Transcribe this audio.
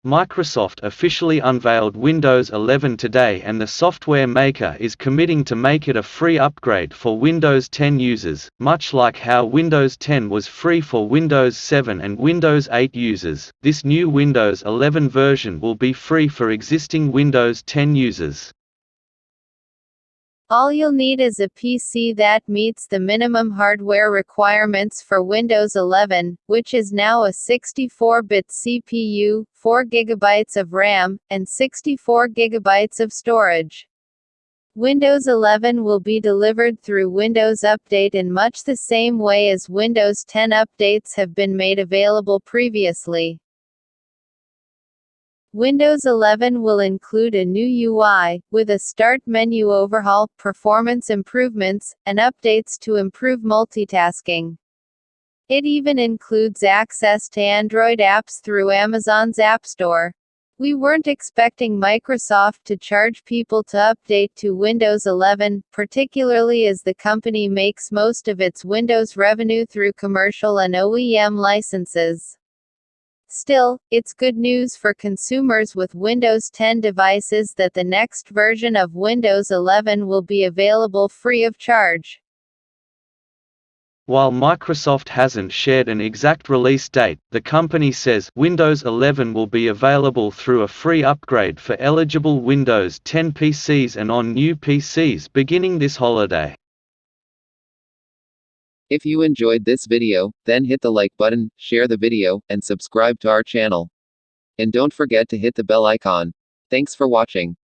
Microsoft officially unveiled Windows 11 today, and the software maker is committing to make it a free upgrade for Windows 10 users, much like how Windows 10 was free for Windows 7 and Windows 8 users. This new Windows 11 version will be free for existing Windows 10 users. All you'll need is a PC that meets the minimum hardware requirements for Windows 11, which is now a 64-bit CPU, 4 GB of RAM, and 64 GB of storage. Windows 11 will be delivered through Windows Update in much the same way as Windows 10 updates have been made available previously. Windows 11 will include a new UI, with a Start menu overhaul, performance improvements, and updates to improve multitasking. It even includes access to Android apps through Amazon's App Store. We weren't expecting Microsoft to charge people to update to Windows 11, particularly as the company makes most of its Windows revenue through commercial and OEM licenses. Still, it's good news for consumers with Windows 10 devices that the next version of Windows 11 will be available free of charge. While Microsoft hasn't shared an exact release date, the company says Windows 11 will be available through a free upgrade for eligible Windows 10 PCs and on new PCs beginning this holiday. If you enjoyed this video, then hit the like button, share the video, and subscribe to our channel. And don't forget to hit the bell icon. Thanks for watching.